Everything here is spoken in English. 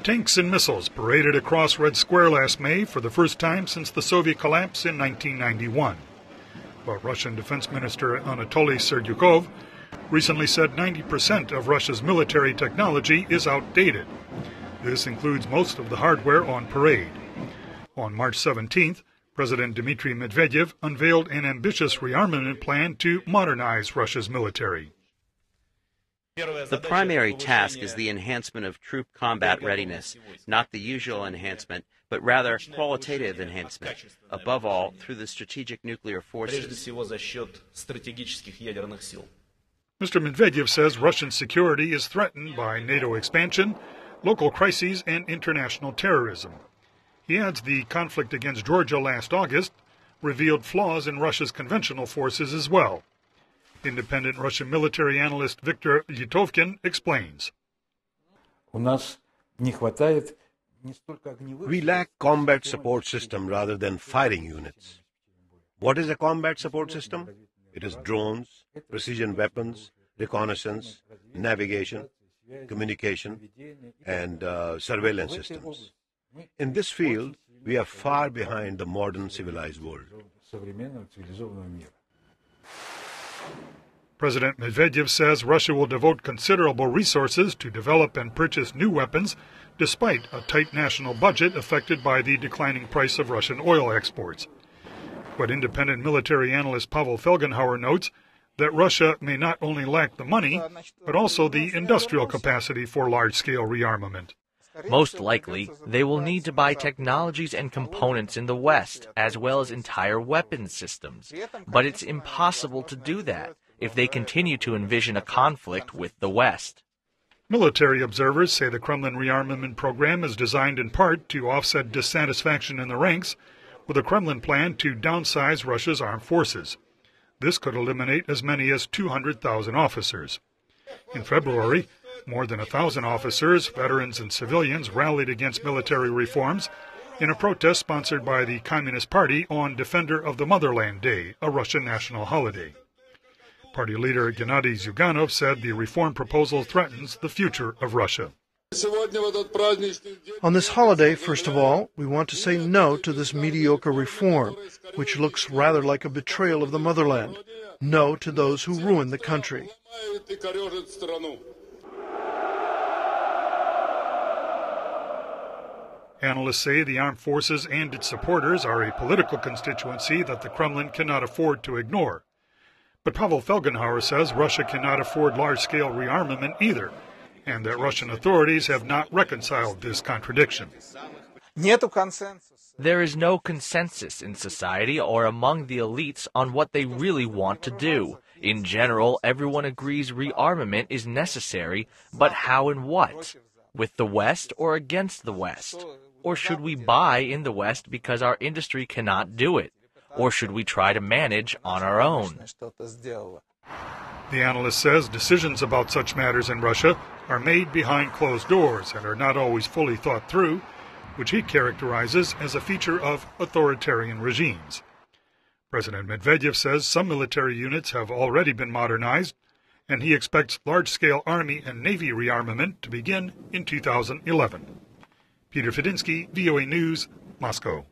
Tanks and missiles paraded across Red Square last May for the first time since the Soviet collapse in 1991. But Russian Defense Minister Anatoly Serdyukov recently said 90% of Russia's military technology is outdated. This includes most of the hardware on parade. On March 17th, President Dmitri Medvedev unveiled an ambitious rearmament plan to modernize Russia's military. The primary task is the enhancement of troop combat readiness, not the usual enhancement, but rather qualitative enhancement, above all through the strategic nuclear forces. Mr. Medvedev says Russian security is threatened by NATO expansion, local crises, and international terrorism. He adds the conflict against Georgia last August revealed flaws in Russia's conventional forces as well. Independent Russian military analyst Viktor Litovkin explains. We lack combat support system rather than firing units. What is a combat support system? It is drones, precision weapons, reconnaissance, navigation, communication, and surveillance systems. In this field, we are far behind the modern civilized world. President Medvedev says Russia will devote considerable resources to develop and purchase new weapons, despite a tight national budget affected by the declining price of Russian oil exports. But independent military analyst Pavel Fedynsky notes that Russia may not only lack the money, but also the industrial capacity for large-scale rearmament. Most likely, they will need to buy technologies and components in the West, as well as entire weapons systems. But it's impossible to do that if they continue to envision a conflict with the West. Military observers say the Kremlin rearmament program is designed in part to offset dissatisfaction in the ranks, with a Kremlin plan to downsize Russia's armed forces. This could eliminate as many as 200,000 officers. In February, more than 1,000 officers, veterans, and civilians rallied against military reforms in a protest sponsored by the Communist Party on Defender of the Motherland Day, a Russian national holiday. Party leader Gennady Zyuganov said the reform proposal threatens the future of Russia. On this holiday, first of all, we want to say no to this mediocre reform, which looks rather like a betrayal of the motherland. No to those who ruin the country. Analysts say the armed forces and its supporters are a political constituency that the Kremlin cannot afford to ignore. But Pavel Fedynsky says Russia cannot afford large-scale rearmament either, and that Russian authorities have not reconciled this contradiction. There is no consensus in society or among the elites on what they really want to do. In general, everyone agrees rearmament is necessary, but how and what? With the West or against the West? Or should we buy in the West because our industry cannot do it? Or should we try to manage on our own? The analyst says decisions about such matters in Russia are made behind closed doors and are not always fully thought through, which he characterizes as a feature of authoritarian regimes. President Medvedev says some military units have already been modernized, and he expects large-scale Army and Navy rearmament to begin in 2011. Peter Fedynsky, VOA News, Moscow.